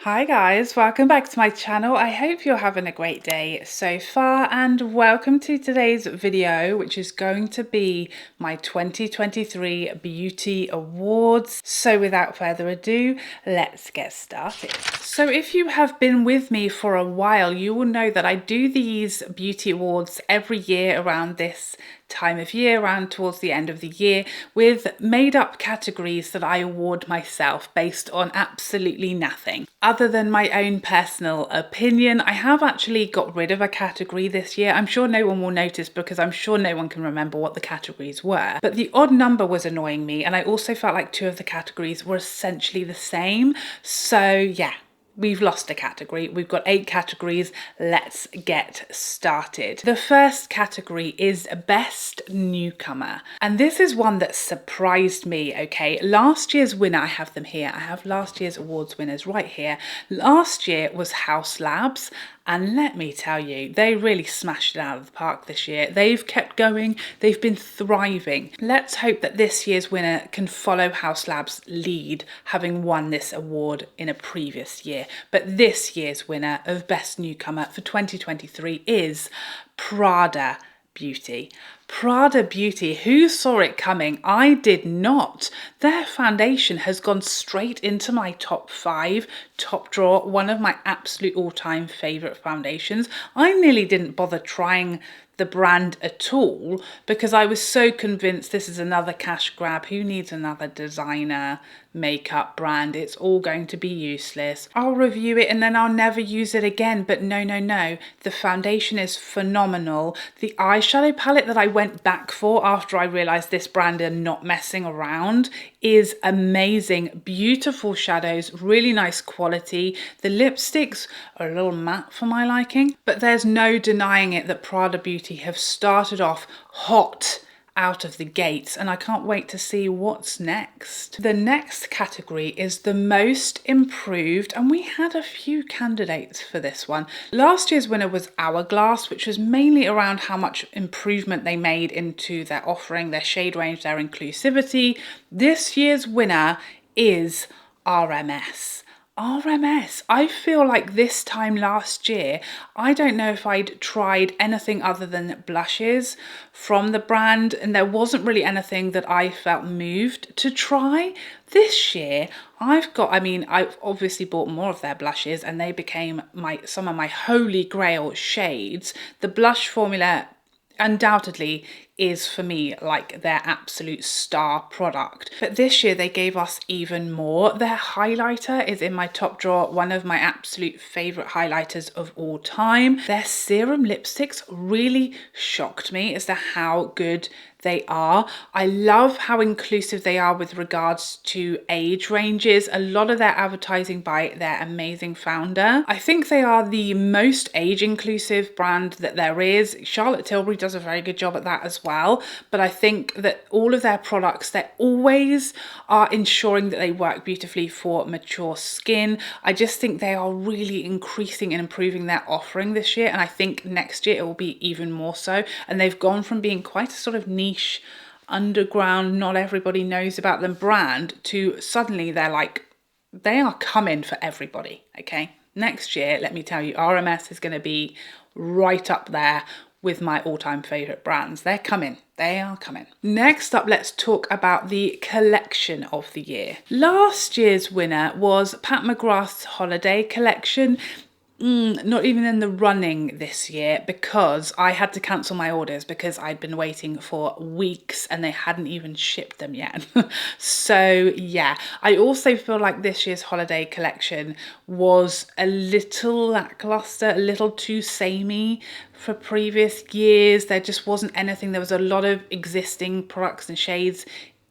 Hi guys, welcome back to my channel. I hope you're having a great day so far and welcome to today's video, which is going to be my 2023 Beauty Awards. So without further ado, let's get started. So if you have been with me for a while, you will know that I do these beauty awards every year around this time of year, around towards the end of the year, with made up categories that I award myself based on absolutely nothing other than my own personal opinion. I have actually got rid of a category this year. I'm sure no one will notice because I'm sure no one can remember what the categories were, but the odd number was annoying me, and I also felt like two of the categories were essentially the same. So yeah, we've lost a category. We've got 8 categories. Let's get started. The first category is Best Newcomer. And this is one that surprised me, okay? Last year's winner, I have them here. I have last year's awards winners right here. Last year was Haus Labs. And let me tell you, they really smashed it out of the park this year. They've kept going. They've been thriving. Let's hope that this year's winner can follow Haus Labs' lead, having won this award in a previous year. But this year's winner of Best Newcomer for 2023 is Prada Beauty. Prada Beauty, who saw it coming? I did not. Their foundation has gone straight into my top 5, top drawer, one of my absolute all-time favourite foundations. I nearly didn't bother trying the brand at all because I was so convinced this is another cash grab. Who needs another designer makeup brand? It's all going to be useless. I'll review it and then I'll never use it again. But no. The foundation is phenomenal. The eyeshadow palette that I went back for after I realized this brand are not messing around is amazing. Beautiful shadows, really nice quality. The lipsticks are a little matte for my liking, but there's no denying it that Prada Beauty have started off hot out of the gates, and I can't wait to see what's next. The next category is the most improved, and we had a few candidates for this one. Last year's winner was Hourglass, which was mainly around how much improvement they made into their offering, their shade range, their inclusivity. This year's winner is RMS. RMS. I feel like this time last year, I don't know if I'd tried anything other than blushes from the brand, and there wasn't really anything that I felt moved to try. This year, I've obviously bought more of their blushes and they became some of my holy grail shades. The blush formula undoubtedly is for me like their absolute star product, but this year they gave us even more. Their highlighter is in my top drawer, one of my absolute favorite highlighters of all time. Their serum lipsticks really shocked me as to how good they are. I love how inclusive they are with regards to age ranges. A lot of their advertising by their amazing founder. I think they are the most age inclusive brand that there is. Charlotte Tilbury does a very good job at that as well, but I think that all of their products, they always are ensuring that they work beautifully for mature skin. I just think they are really increasing and improving their offering this year, and I think next year it will be even more so. And they've gone from being quite a sort of niche, underground, not everybody knows about them brand to suddenly they are coming for everybody. Okay, next year, let me tell you, RMS is going to be right up there with my all-time favorite brands. They're coming. They are coming. Next up, let's talk about the collection of the year. Last year's winner was Pat McGrath's holiday collection. Not even in the running this year because I had to cancel my orders because I'd been waiting for weeks and they hadn't even shipped them yet. So yeah, I also feel like this year's holiday collection was a little lackluster, a little too samey for previous years. There just wasn't anything. There was a lot of existing products and shades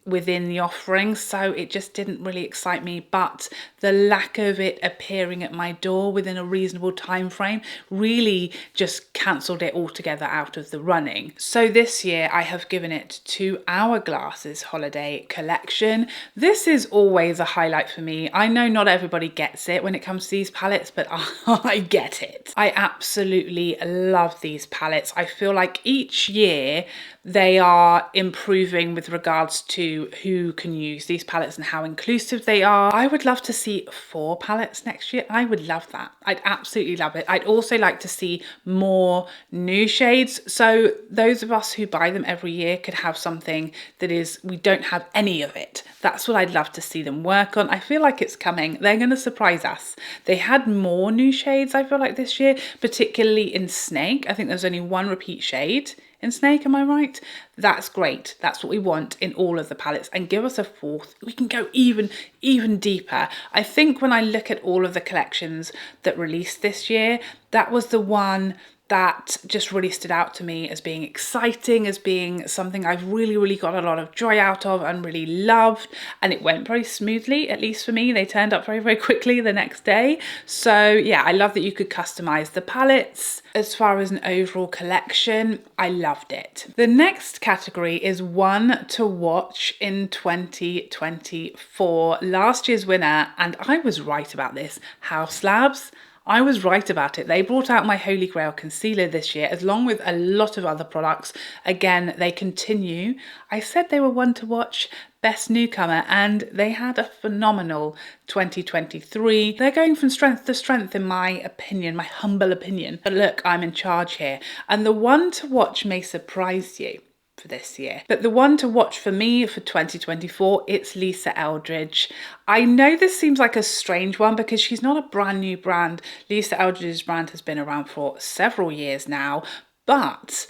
within the offering, so it just didn't really excite me. But the lack of it appearing at my door within a reasonable time frame really just cancelled it altogether out of the running. So this year I have given it to Hourglass's holiday collection. This is always a highlight for me. I know not everybody gets it when it comes to these palettes, but I get it. I absolutely love these palettes. I feel like each year they are improving with regards to to who can use these palettes and how inclusive they are. I would love to see 4 palettes next year. I would love that. I'd absolutely love it. I'd also like to see more new shades, so those of us who buy them every year could have something that is, we don't have any of it. That's what I'd love to see them work on. I feel like it's coming. They're going to surprise us. They had more new shades, I feel like, this year, particularly in Snake. I think there's only 1 repeat shade in Snake, am I right? That's great. That's what we want in all of the palettes, and give us a 4th. We can go even deeper. I think when I look at all of the collections that released this year, that was the one that just really stood out to me as being exciting, as being something I've really got a lot of joy out of and really loved. And it went very smoothly, at least for me. They turned up very quickly the next day. So yeah, I love that you could customize the palettes. As far as an overall collection, I loved it. The next category is one to watch in 2024. Last year's winner, and I was right about this, Haus Labs. I was right about it. They brought out my Holy Grail concealer this year, along with a lot of other products. Again, they continue. I said they were one to watch, best newcomer, and they had a phenomenal 2023. They're going from strength to strength, in my opinion, my humble opinion. But look, I'm in charge here. And the one to watch may surprise you for this year, but the one to watch for me for 2024, it's Lisa Eldridge. I know this seems like a strange one because she's not a brand new brand. Lisa Eldridge's brand has been around for several years now, but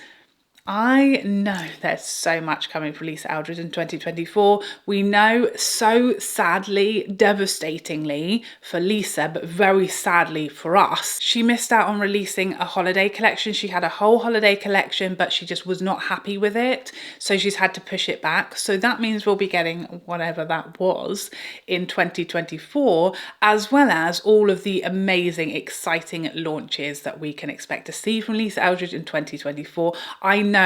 I know there's so much coming from Lisa Eldridge in 2024. We know, so sadly, devastatingly for Lisa, but very sadly for us, she missed out on releasing a holiday collection. She had a whole holiday collection, but she just was not happy with it. So she's had to push it back. So that means we'll be getting whatever that was in 2024, as well as all of the amazing, exciting launches that we can expect to see from Lisa Eldridge in 2024. I know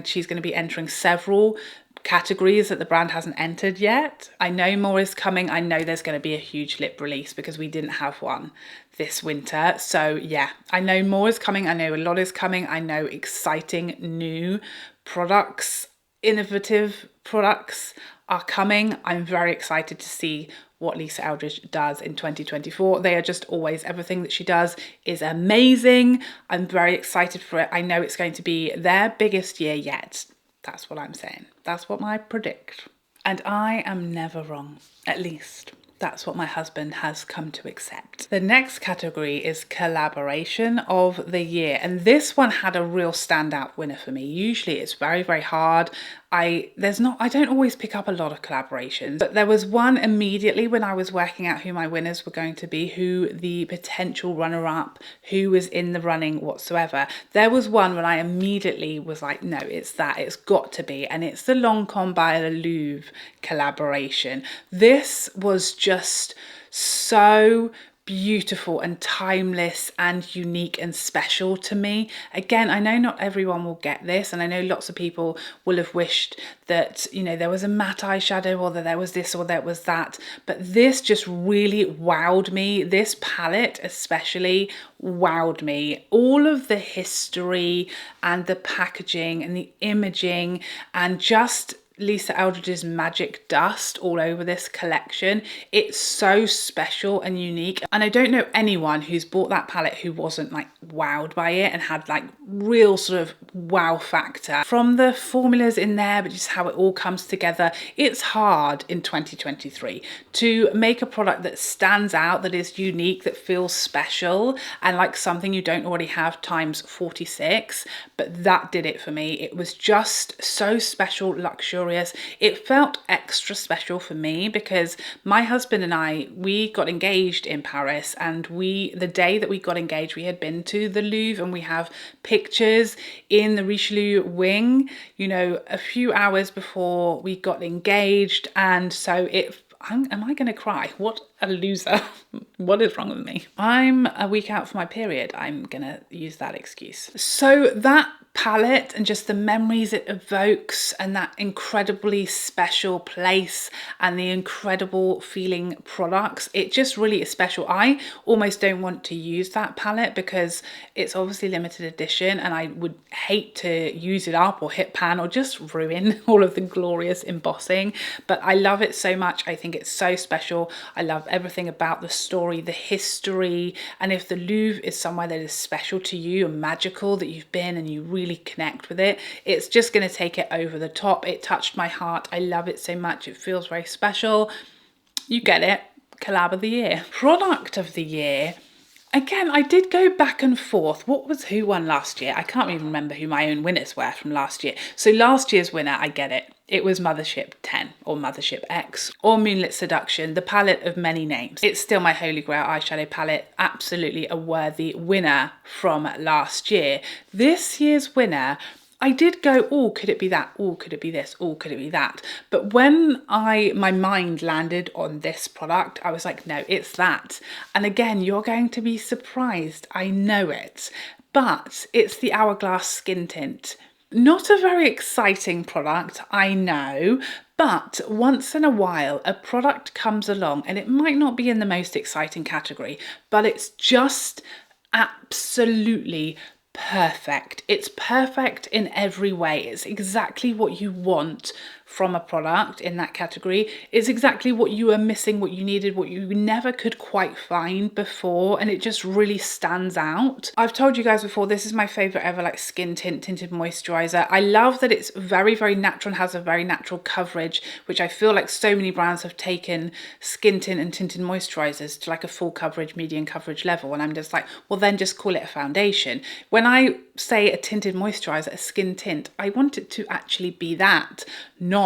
she's going to be entering several categories that the brand hasn't entered yet. I know more is coming. I know there's going to be a huge lip release because we didn't have one this winter. So yeah, I know more is coming. I know a lot is coming. I know exciting new products, innovative products are coming. I'm very excited to see what Lisa Eldridge does in 2024. They are just always, everything that she does is amazing. I'm very excited for it. I know it's going to be their biggest year yet. That's what I'm saying. That's what I predict. And I am never wrong, at least. That's what my husband has come to accept. The next category is collaboration of the year. And this one had a real standout winner for me. Usually it's very hard. I don't always pick up a lot of collaborations, but there was one immediately when I was working out who my winners were going to be, who the potential runner-up, who was in the running whatsoever. There was one when I immediately was like, no, it's got to be, and it's the Lancôme by the Louvre collaboration. This was just so beautiful and timeless and unique and special to me. Again, I know not everyone will get this, and I know lots of people will have wished that, you know, there was a matte eyeshadow, or that there was this or there was that, but this just really wowed me. This palette especially wowed me. All of the history and the packaging and the imaging and just Lisa Eldridge's magic dust all over this collection. It's so special and unique, and I don't know anyone who's bought that palette who wasn't like wowed by it and had like real sort of wow factor from the formulas in there, but just how it all comes together. It's hard in 2023 to make a product that stands out, that is unique, that feels special and like something you don't already have times 46, but that did it for me. It was just so special, luxurious. It felt extra special for me because my husband and I, we got engaged in Paris, and the day that we got engaged, we had been to the Louvre, and we have pictures in the Richelieu wing, you know, a few hours before we got engaged. And so am I going to cry? What a loser. What is wrong with me? I'm a week out for my period. I'm gonna use that excuse. So that palette and just the memories it evokes and that incredibly special place and the incredible feeling products, it just really is special. I almost don't want to use that palette because it's obviously limited edition and I would hate to use it up or hit pan or just ruin all of the glorious embossing, but I love it so much. I think it's so special. I love everything about the story, the history, and if the Louvre is somewhere that is special to you and magical, that you've been and you really connect with it, it's just going to take it over the top. It touched my heart. I love it so much. It feels very special. You get it. Collab of the year. Product of the year. Again, I did go back and forth. Who won last year? I can't even remember who my own winners were from last year. So last year's winner, I get it. It was Mothership 10 or Mothership X or Moonlit Seduction, the palette of many names. It's still my holy grail eyeshadow palette. Absolutely a worthy winner from last year. This year's winner, I did go, oh, could it be that? Oh, could it be this? Oh, could it be that? But when my mind landed on this product, I was like, no, it's that. And again, you're going to be surprised. I know it. But it's the Hourglass Skin Tint. Not a very exciting product, I know, but once in a while a product comes along and it might not be in the most exciting category, but it's just absolutely perfect. It's perfect in every way. It's exactly what you want from a product in that category. It's exactly what you are missing, what you needed, what you never could quite find before, and it just really stands out. I've told you guys before, this is my favorite ever like skin tint tinted moisturizer. I love that it's very, very natural and has a very natural coverage, which I feel like so many brands have taken skin tint and tinted moisturizers to like a full coverage, medium coverage level, and I'm just like, well then just call it a foundation. When I say a tinted moisturizer, a skin tint, I want it to actually be that, not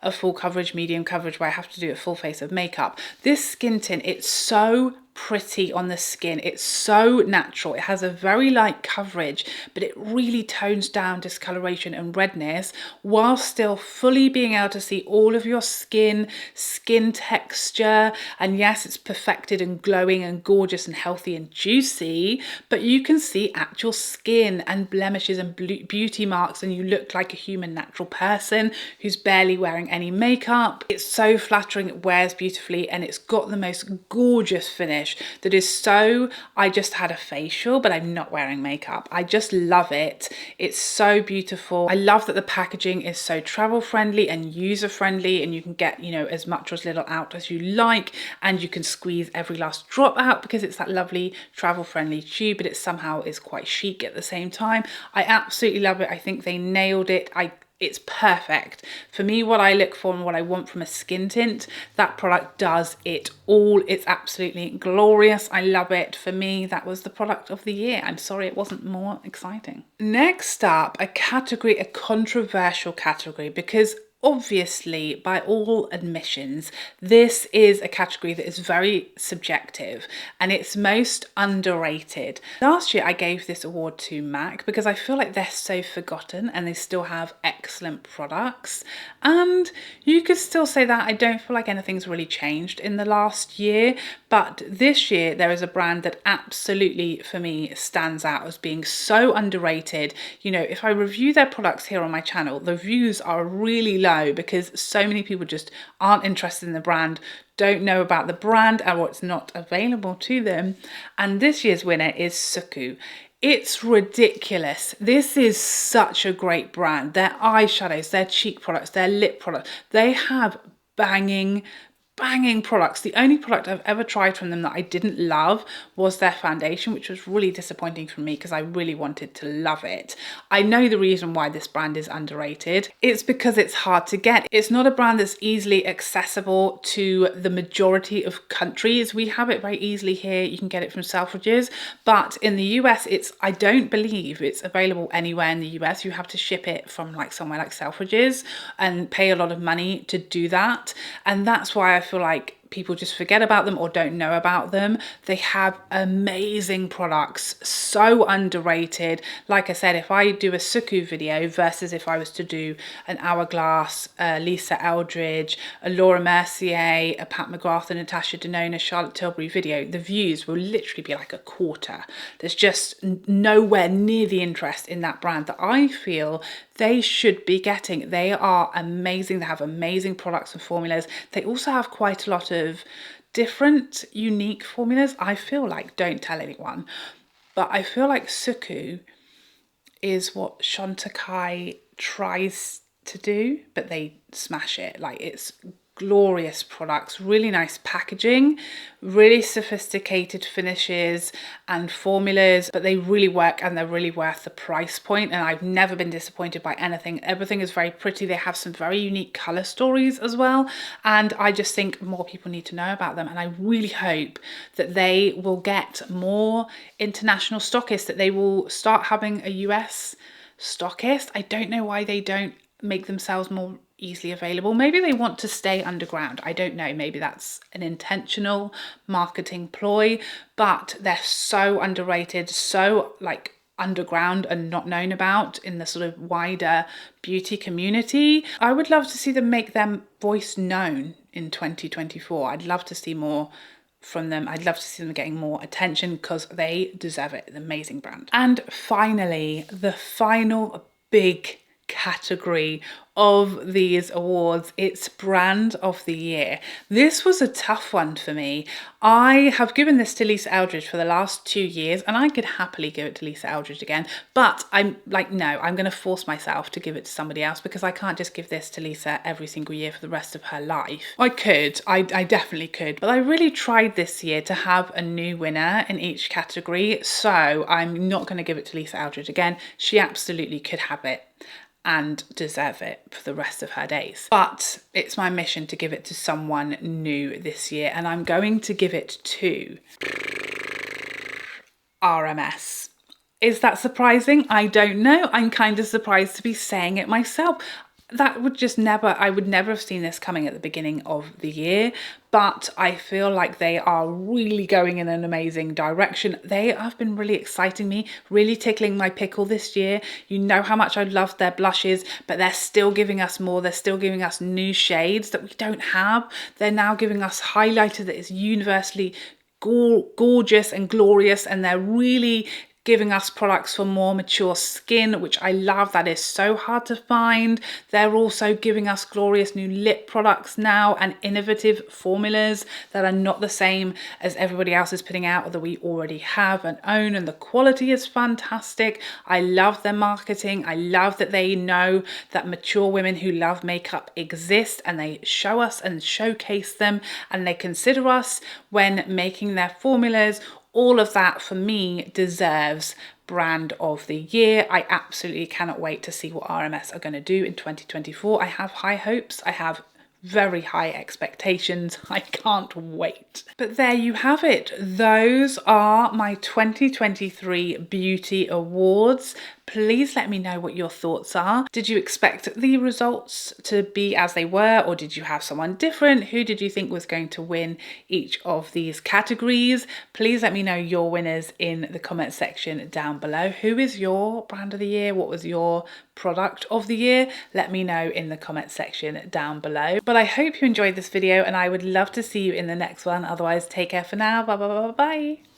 a full coverage, medium coverage where I have to do a full face of makeup. This skin tint, it's so pretty on the skin. It's so natural. It has a very light coverage, but it really tones down discoloration and redness while still fully being able to see all of your skin texture. And yes, it's perfected and glowing and gorgeous and healthy and juicy, but you can see actual skin and blemishes and beauty marks, and you look like a human natural person who's barely wearing any makeup. It's so flattering, it wears beautifully, and it's got the most gorgeous finish that is so, I just had a facial, but I'm not wearing makeup. I just love it. It's so beautiful. I love that the packaging is so travel friendly and user friendly, and you can get, you know, as much or as little out as you like, and you can squeeze every last drop out because it's that lovely travel friendly tube, but it somehow is quite chic at the same time. I absolutely love it. I think they nailed it. It's perfect. For me, what I look for and what I want from a skin tint, that product does it all. It's absolutely glorious. I love it. For me, that was the product of the year. I'm sorry it wasn't more exciting. Next up, a controversial category, because obviously, by all admissions, this is a category that is very subjective and it's most underrated. Last year, I gave this award to MAC because I feel like they're so forgotten and they still have excellent products. And you could still say that. I don't feel like anything's really changed in the last year, but this year there is a brand that absolutely, for me, stands out as being so underrated. You know, if I review their products here on my channel, the views are really low because so many people just aren't interested in the brand, don't know about the brand, or it's not available to them. And this year's winner is Suku. It's ridiculous. This is such a great brand. Their eyeshadows, their cheek products, their lip products, they have banging products. The only product I've ever tried from them that I didn't love was their foundation, which was really disappointing for me because I really wanted to love it. I know the reason why this brand is underrated. It's because it's hard to get. It's not a brand that's easily accessible to the majority of countries. We have it very easily here. You can get it from Selfridges, but in the US, I don't believe it's available anywhere in the US. You have to ship it from like somewhere like Selfridges and pay a lot of money to do that. And that's why I feel like people just forget about them or don't know about them. They have amazing products, so underrated. Like I said, if I do a Suku video versus if I was to do an Hourglass, Lisa Eldridge, a Laura Mercier, a Pat McGrath, and Natasha Denona, Charlotte Tilbury video, the views will literally be like a quarter. There's just nowhere near the interest in that brand that I feel they should be getting. They are amazing. They have amazing products and formulas. They also have quite a lot of different unique formulas. I feel like, don't tell anyone, but I feel like Suku is what Chantecaille tries to do, but they smash it. Like, it's glorious products, really nice packaging, really sophisticated finishes and formulas, but they really work and they're really worth the price point. And I've never been disappointed by anything. Everything is very pretty. They have some very unique color stories as well, and I just think more people need to know about them. And I really hope that they will get more international stockists, that they will start having a US stockist. I don't know why they don't make themselves more easily available. Maybe they want to stay underground. I don't know. Maybe that's an intentional marketing ploy, but they're so underrated, so like underground and not known about in the sort of wider beauty community. I would love to see them make their voice known in 2024. I'd love to see more from them. I'd love to see them getting more attention because they deserve it. An amazing brand. And finally, the final big category of these awards, it's brand of the year. This was a tough one for me. I have given this to Lisa Eldridge for the last 2 years, and I could happily give it to Lisa Eldridge again, but I'm like, no, I'm going to force myself to give it to somebody else because I can't just give this to Lisa every single year for the rest of her life. I could, I definitely could, but I really tried this year to have a new winner in each category, so I'm not going to give it to Lisa Eldridge again. She absolutely could have it and deserve it for the rest of her days. But it's my mission to give it to someone new this year, and I'm going to give it to RMS. Is that surprising? I don't know. I'm kind of surprised to be saying it myself. That would just never, I would never have seen this coming at the beginning of the year, but I feel like they are really going in an amazing direction. They have been really exciting me, really tickling my pickle this year. You know how much I love their blushes, but they're still giving us more. They're still giving us new shades that we don't have. They're now giving us highlighter that is universally gorgeous and glorious, and they're really giving us products for more mature skin, which I love. That is so hard to find. They're also giving us glorious new lip products now and innovative formulas that are not the same as everybody else is putting out or that we already have and own, and the quality is fantastic. I love their marketing. I love that they know that mature women who love makeup exist, and they show us and showcase them, and they consider us when making their formulas. All of that for me deserves brand of the year. I absolutely cannot wait to see what RMS are going to do in 2024. I have high hopes. I have very high expectations. I can't wait. But there you have it. Those are my 2023 beauty awards. Please let me know what your thoughts are. Did you expect the results to be as they were, or did you have someone different? Who did you think was going to win each of these categories? Please let me know your winners in the comment section down below. Who is your brand of the year? What was your product of the year? Let me know in the comment section down below. But I hope you enjoyed this video, and I would love to see you in the next one. Otherwise, take care for now. Bye bye bye bye bye.